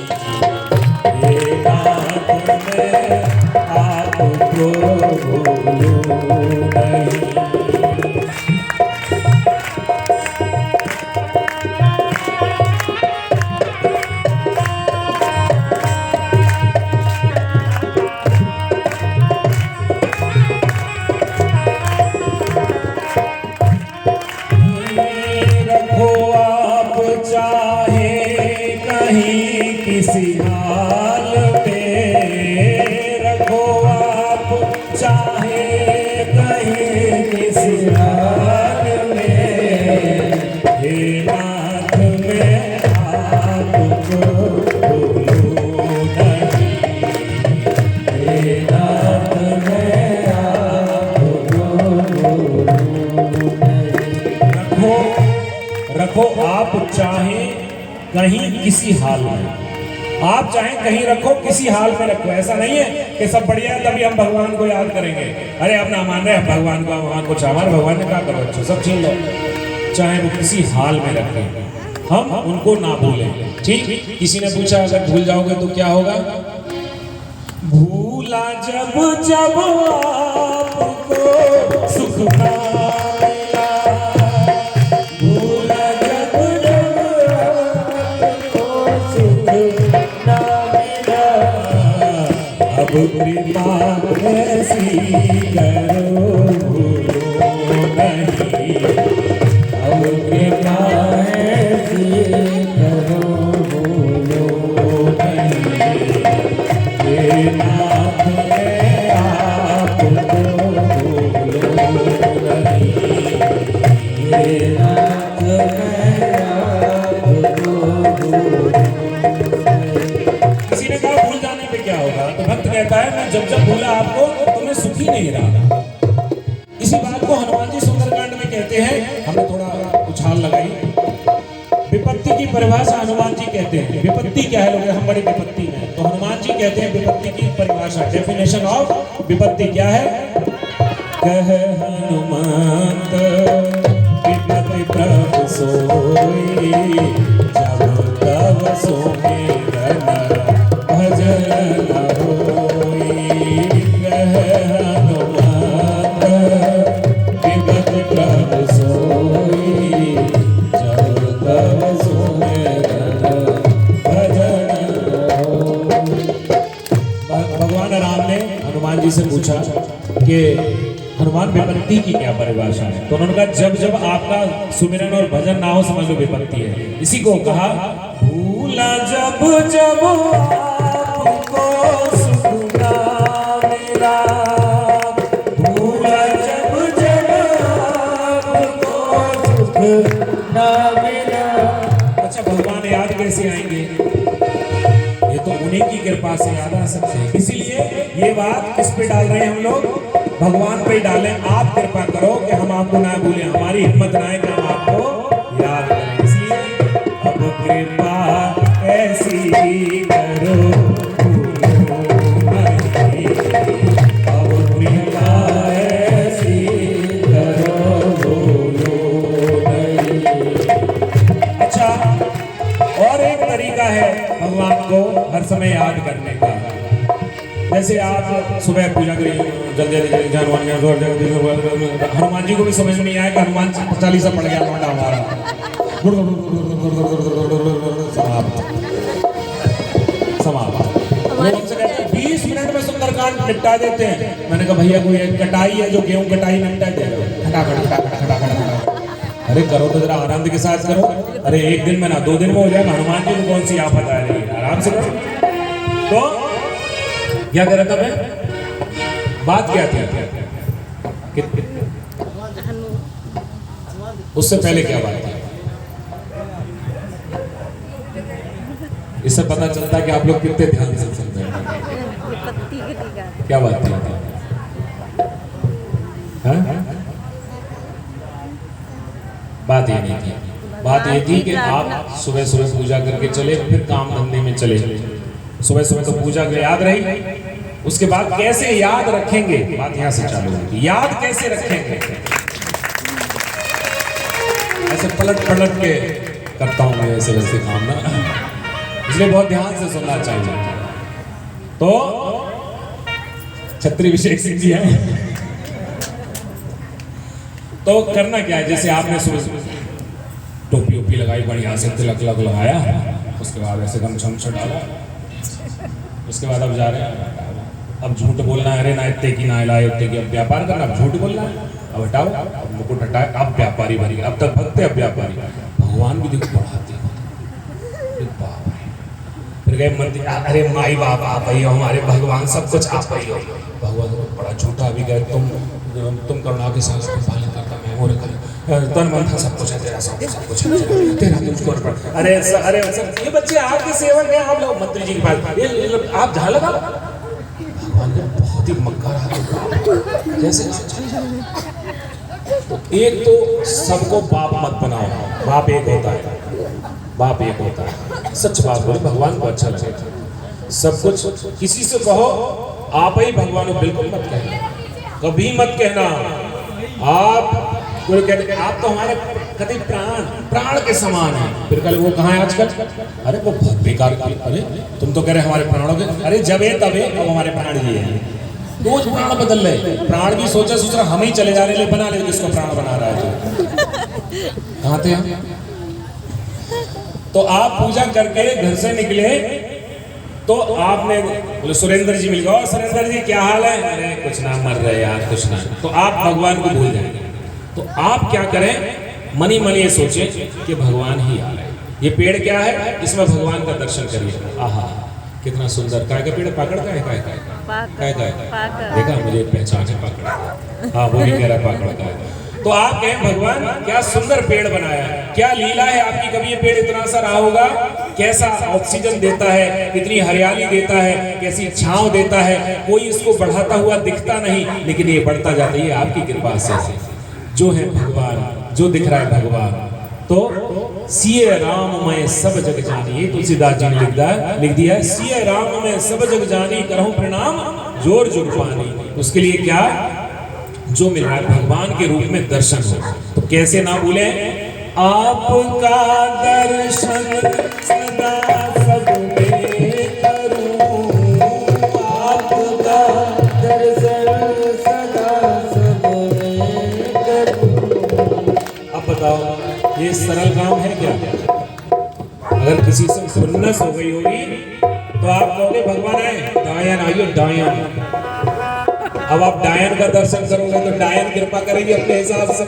हे नाथ मैं आपको भूलूं नहीं। किसी हाल पे रखो आप, चाहे कहीं किसी हाल में, हे नाथ मैं आपको भूलूं नहीं। हे नाथ मैं आपको भूलूं नहीं। रखो आप चाहे कहीं किसी हाल में, आप चाहें कहीं रखो किसी हाल में रखो। ऐसा नहीं है कि सब बढ़िया है तभी हम भगवान को याद करेंगे। अरे अब ना मान रहे हैं भगवान को, भगवान को चाह भगवान ने कहा करो अच्छा सब छीन लो। चाहे वो किसी हाल में रखें, हम उनको ना भूलें। ठीक, किसी ने पूछा अगर भूल जाओगे तो क्या होगा? भूला जब जब आपको सुख ना मिला, भूला जब जब आपको सुख ना मिला, अब कृपा ऐसी करो भूलो नहीं। अब कृपा ऐसी करो भूलो नहीं। हे नाथ मैं आपको भूलो नहीं। हे नाथ मैं आपको भूलो नहीं। किसी ने कहा भूल जाने पे क्या होगा? तो भक्त कहता है मैं जब जब भूला आपको तो मैं सुखी नहीं रहा। इसी बात को हनुमान जी सुंदरकांड में कहते हैं। हमने थोड़ा उछाल लगाई। विपत्ति की परिभाषा हनुमान जी कहते हैं। विपत्ति क्या है? लोग हम बड़ी विपत्ति में, तो हनुमान जी कहते हैं विपत्ति की परिभाषा, डेफिनेशन ऑफ विपत्ति क्या है? कह हनुमंत विपत्ति प्रभु सोई, जब तब सुमिरन भजन होई। कह हनुमंत विपत्ति प्रभु सोई, जब तब सुमिरन भजन होई। भगवान राम ने हनुमान जी से पूछा कि हनुमान विपत्ति की क्या परिभाषा है? तो उन्होंने कहा जब जब आपका सुमिरन और भजन ना हो समझ लो विपत्ति है। इसी को कहा भूला जब जब आपको सुख ना मिला, भूला जब जब आपको सुख ना मिला। अच्छा भगवान याद कैसे आएंगे? ये तो उन्हीं की कृपा से याद आ सकते हैं। इसीलिए ये बात किस पे डाल रहे हैं हम लोग? भगवान पे डालें। आप कृपा करो कि हम आपको ना भूलें, हमारी हिम्मत ना है कि हम आपको याद करें। इसलिए अब कृपा ऐसी करो नहीं, अब कृपा ऐसी करो नहीं। अच्छा, और एक तरीका है भगवान को हर समय याद करने का। जैसे आप सुबह पूजा करिए जल्दी जल्दी हनुमान जी को भी समझ में नहीं आया कि हनुमान चालीसा पड़ गया लौंडा हमारा, समाप्त। 20 मिनट में सुंदरकांड निपटा देते हैं। मैंने कहा भैया कोई कटाई है जो गेहूं कटाई निपटा दे, खटाखट। अरे करो तो जरा आनंद के साथ करो। अरे एक दिन में ना 2 दिन में हो जाएगा। हनुमान जी को कौन सी आफत आ रही है? आराम से करो। तो क्या कर रहा था मैं? बात क्या थी? उससे पहले क्या बात थी? इससे पता चलता है कि आप लोग कितने ध्यान से सुनते हैं। क्या बात थी? बात ये नहीं थी। बात ये थी कि आप सुबह सुबह पूजा करके चले, फिर काम धंधे में चले। सुबह सुबह तो पूजा के याद रही, उसके बाद कैसे याद रखेंगे? बात यहाँ से चालू होगी। याद कैसे रखेंगे? ऐसे पलट पलट के करता हूँ मैं ऐसे वैसे काम ना। इसलिए बहुत ध्यान से सुनना चाहिए। तो छत्री अभिषेक सिंह जी है, तो करना क्या है, जैसे आपने टोपी ओपी लगाई, बढ़िया से तिलक लगाया, उसके बाद ऐसे गमछा डाला, उसके बाद अब जा रहे हैं, अब झूठ बोलना है, अरे ना इतने की ना लाए उतने की, अब व्यापार करना, अब झूठ बोलना है, अब हटाओ, अब मुकुट हटाए, अब व्यापारी बन गए, अब तक भक्त अब व्यापारी। भगवान भी देखो पढ़ाते फिर गए मंदिर, अरे माई बाप आप ही हो, हमारे भगवान सब कुछ आप ही हो। भगवान बड़ा झूठा भी गए, तुम करुणा के साथ पालन करता, मैं वो तन मन था, सब कुछ है तेरा, सब कुछ है तेरा, तुझको अर्पण। अरे अरे ये बच्चे आपके सेवक हैं, आप लोग मंत्री जी के पास, ये आप जहाँ लगा भगवान को बहुत ही मक्कार हाथ जैसे। तो एक तो सबको बाप मत बनाओ, बाप एक होता है, बाप एक होता है, सच बात बोले, भगवान को अच्छा लगेगा। सब कुछ किसी से कहो आप ही भगवान को बिल्कुल मत कहना, कभी मत कहना आप, कोई कहते आप तो हमारे कभी प्राण के समान है। फिर कल वो कहाँ है आजकल, अरे वो बहुत बेकार, अरे तुम तो कह रहे हमारे प्राणों के, अरे जब है तब है, अब हमारे प्राण ये है, रोज प्राण बदल रहे, प्राण भी सोचा सोचा हम ही चले जा रहे, बना ले किसको प्राण बना रहा है, कहाँ थे हम। तो आप पूजा करके घर से निकले, तो आपने बोले सुरेंद्र जी मिल गए, सुरेंद्र जी क्या हाल है, अरे कुछ ना, मर रहे यार कुछ ना, तो आप भगवान को भूल जाएंगे। तो आप क्या करें, मनी ये सोचे कि भगवान ही आ रहे, ये पेड़ क्या है, इसमें भगवान का दर्शन करिए, आहा कितना सुंदर, काय का पेड़, पाकड़ का है, काय देखा, मुझे पहचान है पाकड़, हाँ वो भी कह रहा है पाकड़ का है। तो आप कहें भगवान क्या सुंदर पेड़ बनाया है, क्या लीला है आपकी, कभी ये पेड़ इतना सा रहा होगा, कैसा ऑक्सीजन देता है, कितनी हरियाली देता है, कैसी छांव देता है, कोई इसको बढ़ाता हुआ दिखता नहीं, लेकिन ये बढ़ता जाता है आपकी कृपा से, जो है भगवान, जो दिख रहा है भगवान। तो सिए राम मैं सब जग जानी, ये तुलसीदास जी ने लिख दिया है, सिए राम मैं सब जग जानी, करहूं प्रणाम जोर जोर पानी। उसके लिए क्या, जो मिल रहा है भगवान के रूप में दर्शन हो, तो कैसे ना भूले, आपका दर्शन सदा सब में करूं, आपका दर्शन सदा सब में करूं। अब बताओ ये सरल काम है क्या, अगर किसी से खुन्नस हो गई होगी तो आप कहोगे भगवान आए, डायन आइयो डायन, अब आप डायन का दर्शन करोगे तो डायन कृपा करेगी अपने हिसाब से,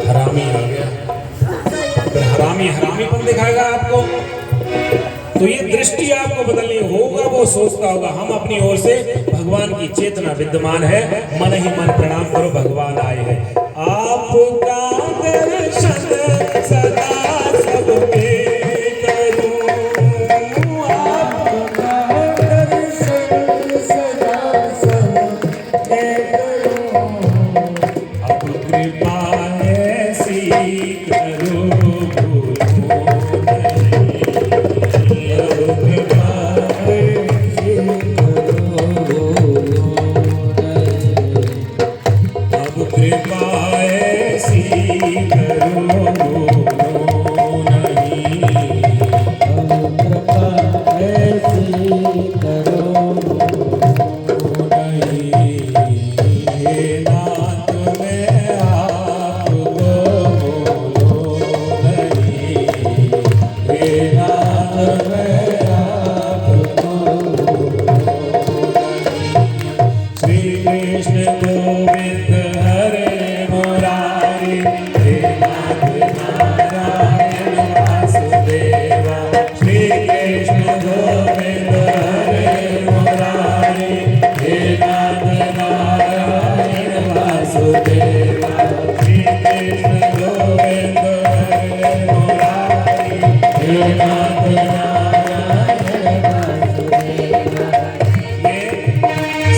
हरामी आ गया, फिर हरामीपन दिखाएगा आपको। तो ये दृष्टि आपको बदलनी होगा, वो सोचता होगा हम अपनी ओर से, भगवान की चेतना विद्यमान है, मन ही मन प्रणाम करो, भगवान आए हैं। आपका दर्शन सदा सब में करूं, आपका दर्शन सदा सब में करूं, अब कृपा ऐसी करो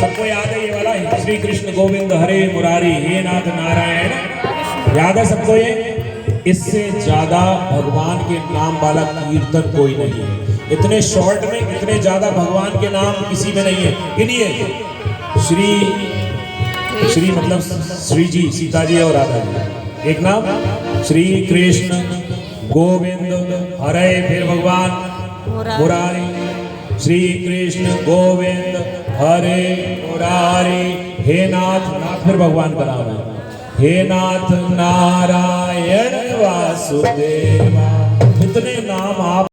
सबको याद है ये वाला, श्री कृष्ण गोविंद हरे मुरारी हे नाथ नारायण, याद है सबको ये। इससे ज्यादा भगवान के नाम वाला कीर्तन कोई नहीं है, इतने शॉर्ट में इतने ज्यादा भगवान के नाम किसी में नहीं है। गिनिए, श्री मतलब श्री जी, सीता जी और राधा जी, एक नाम श्री कृष्ण गोविंद हरे फिर भगवान मुरारी श्री कृष्ण गोविंद हरे मुरारी हे नाथ फिर भगवान का नाम है हे नाथ नारायण वासुदेवा। इतने नाम आप